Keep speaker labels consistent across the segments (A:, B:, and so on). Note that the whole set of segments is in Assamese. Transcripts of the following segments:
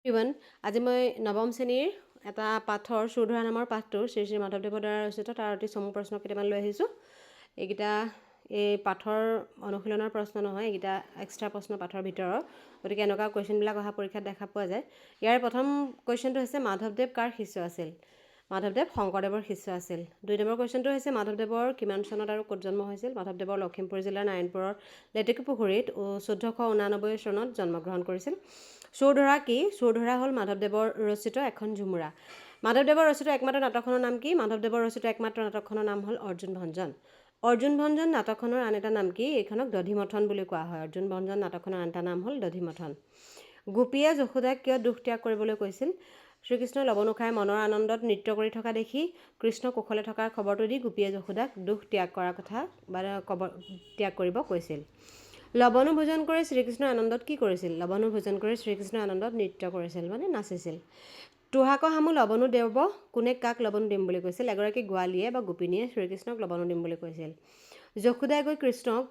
A: ইভন আজি মই নৱম শ্ৰেণীৰ এটা পাঠৰ চুৰধৰা নামৰ পাঠটো শ্ৰী শ্ৰী মাধৱদেৱৰ দ্বাৰা ৰচিত তাৰ অতি চমু প্ৰশ্ন কেইটামান লৈ আহিছোঁ। এইকেইটা এই পাঠৰ অনুশীলনৰ প্ৰশ্ন নহয়, এইকেইটা এক্সট্ৰা প্ৰশ্ন পাঠৰ ভিতৰৰ, গতিকে এনেকুৱা কুৱেশ্যনবিলাক অহা পৰীক্ষাত দেখা পোৱা যায়। ইয়াৰ প্ৰথম কুৱেশ্যনটো হৈছে মাধৱদেৱ কাৰ শিষ্য আছিল? মাধৱদেৱ শংকৰদেৱৰ শিষ্য আছিল। 2 নম্বৰ কুৱেশ্যনটো হৈছে মাধৱদেৱৰ কিমান চনত আৰু ক'ত জন্ম হৈছিল? মাধৱদেৱৰ লখিমপুৰ জিলাৰ নাৰায়ণপুৰৰ লেটেকুপুখুৰীত 1489 চনত জন্মগ্ৰহণ কৰিছিল। চুৰধৰা কি? চুৰধৰা হ'ল মাধৱদেৱৰ ৰচিত এখন ঝুমুৰা। মাধৱদেৱৰ ৰচিত একমাত্ৰ নাটকখনৰ নাম কি? মাধৱদেৱৰ ৰচিত একমাত্ৰ নাটকখনৰ নাম হ'ল অৰ্জুন ভঞ্জন। অৰ্জুন ভঞ্জন নাটকখনৰ আন এটা নাম কি? এইখনক দধিমথন বুলি কোৱা হয়। অৰ্জুন ভঞ্জন নাটকখনৰ আন এটা নাম হ'ল দধিমথন। গোপীয়ে যশোদাক কিয় দুখ ত্যাগ কৰিবলৈ কৈছিল? শ্ৰীকৃষ্ণই লবণু খাই মনৰ আনন্দত নৃত্য কৰি থকা দেখি কৃষ্ণ কুশলে থকাৰ খবৰটো দি গোপীয়ে যশোদাক দুখ ত্যাগ কৰাৰ কথা ত্যাগ কৰিব কৈছিল। লবণু ভোজন কৰি শ্ৰীকৃষ্ণই আনন্দত কি কৰিছিল? লবণু ভোজন কৰি শ্ৰীকৃষ্ণই আনন্দত নৃত্য কৰিছিল, মানে নাচিছিল। তোহাক হামু লবণু দেৱ, কোনে কাক লবণু দিম বুলি কৈছিল? এগৰাকী গোৱালীয়ে বা গোপিনীয়ে শ্ৰীকৃষ্ণক লবণু দিম বুলি কৈছিল। যশোদাই গৈ কৃষ্ণক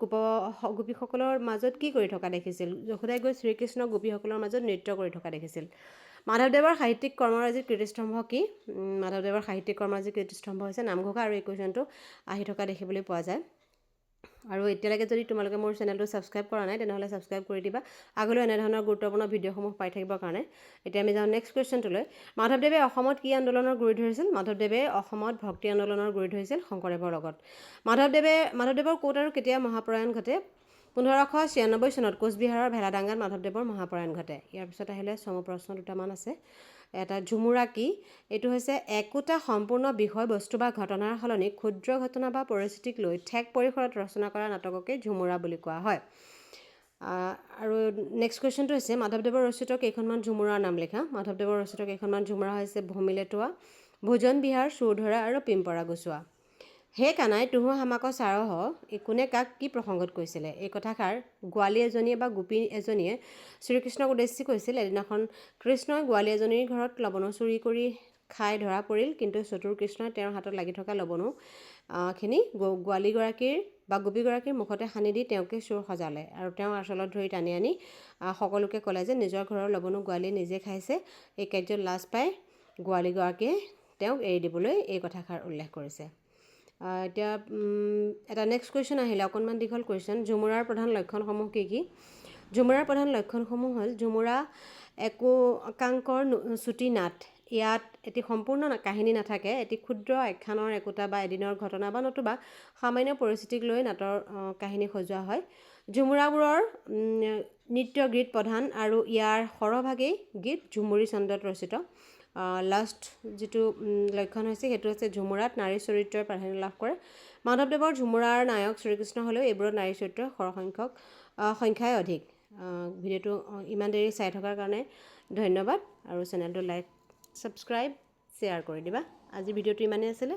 A: গোপীসকলৰ মাজত কি কৰি থকা দেখিছিল? যশোদাই গৈ শ্ৰীকৃষ্ণক গোপীসকলৰ মাজত নৃত্য কৰি থকা দেখিছিল। মাধৱদেৱৰ সাহিত্যিক কৰ্মৰাজিৰ কীৰ্তিস্তম্ভ কি? মাধৱদেৱৰ সাহিত্যিক কৰ্মৰাজিৰ কীৰ্তিস্তম্ভ হৈছে নামঘোষা, আৰু এই কুৱেশ্যনটো আহি থকা দেখিবলৈ পোৱা যায়। আৰু এতিয়ালৈকে যদি তোমালোকে মোৰ চেনেলটো ছাবস্ক্ৰাইব কৰা নাই তেনেহ'লে ছাবস্ক্ৰাইব কৰি দিবা, আগলৈ এনেধৰণৰ গুৰুত্বপূৰ্ণ ভিডিঅ'সমূহ পাই থাকিবৰ কাৰণে। এতিয়া আমি যাওঁ নেক্সট কুৱেশ্যনটোলৈ। মাধৱদেৱে অসমত কি আন্দোলনৰ গুৰি ধৰিছিল? মাধৱদেৱে অসমত ভক্তি আন্দোলনৰ গুৰি ধৰিছিল শংকৰদেৱৰ লগত। মাধৱদেৱৰ ক'ত আৰু কেতিয়া মহাপ্ৰয়াণ ঘটে? 1596 চনত কোচবিহাৰৰ ভেলাদাঙ্গাত মাধৱদেৱৰ মহাপ্ৰয়াণ ঘটে। ইয়াৰ পিছত আহিলে চমু প্ৰশ্ন দুটামান আছে। এটা ঝুমুৰা কি? এইটো হৈছে একোটা সম্পূৰ্ণ বিষয়বস্তু বা ঘটনাৰ সলনি ক্ষুদ্ৰ ঘটনা বা পৰিস্থিতিক লৈ ঠেক পৰিসৰত ৰচনা কৰা নাটককে ঝুমুৰা বুলি কোৱা হয়। আৰু নেক্সট কুৱেশ্যনটো হৈছে মাধৱদেৱৰ ৰচিত কেইখনমান ঝুমুৰাৰ নাম লিখা। মাধৱদেৱৰ ৰচিত কেইখনমান ঝুমুৰা হৈছে ভূমিলেটোৱা, ভোজন বিহাৰ, চুৰধৰা আৰু পিম্পৰা গুচোৱা। হে কানাই তুহো হামাক চাৰহ, কোনে কাক কি প্ৰসংগত কৈছিলে? এই কথাষাৰ গোৱালী এজনীয়ে বা গোপী এজনীয়ে শ্ৰীকৃষ্ণক উদ্দেশ্যি কৈছিল। এদিনাখন কৃষ্ণই গোৱালী এজনীৰ ঘৰত লবণু চুৰি কৰি খাই ধৰা পৰিল, কিন্তু চতুৰ কৃষ্ণই তেওঁৰ হাতত লাগি থকা লবণু খিনি গোৱালীগৰাকীৰ বা গোপীগৰাকীৰ মুখতে সানি দি তেওঁকে চোৰ সজালে, আৰু তেওঁ আচলত ধৰি টানি আনি সকলোকে ক'লে যে নিজৰ ঘৰৰ লবণু গোৱালীয়ে নিজে খাইছে। এই কাৰ্যত লাজ পাই গোৱালীগৰাকীয়ে তেওঁক এৰি দিবলৈ এই কথাষাৰ উল্লেখ কৰিছে। এতিয়া এটা নেক্সট কুৱেশ্যন আহিলে, অকণমান দীঘল কুৱেশ্যন। ঝুমুৰাৰ প্ৰধান লক্ষণসমূহ কি কি? ঝুমুৰাৰ প্ৰধান লক্ষণসমূহ হ'ল ঝুমুৰা একাংকৰ চুটি নাট। ইয়াত এটি সম্পূৰ্ণ কাহিনী নাথাকে। এটি ক্ষুদ্ৰ আখ্যানৰ একোটা বা এদিনৰ ঘটনা বা নতুবা সামান্য পৰিস্থিতিক লৈ নাটৰ কাহিনী সজোৱা হয়। ঝুমুৰাবোৰৰ নৃত্য গীত প্ৰধান, আৰু ইয়াৰ সৰহভাগেই গীত ঝুমুৰি ছন্দত ৰচিত। লাষ্ট যিটো লক্ষণ হৈছে সেইটো হৈছে ঝুমুৰাত নাৰী চৰিত্ৰই প্ৰাধান্য লাভ কৰে। মাধৱদেৱৰ ঝুমুৰাৰ নায়ক শ্ৰীকৃষ্ণ হ'লেও এইবোৰত নাৰী চৰিত্ৰৰ সংখ্যাই অধিক। ভিডিঅ'টো ইমান দেৰি চাই থকাৰ কাৰণে ধন্যবাদ, আৰু চেনেলটো লাইক, ছাবস্ক্ৰাইব, শ্বেয়াৰ কৰি দিবা। আজি ভিডিঅ'টো ইমানেই আছিলে।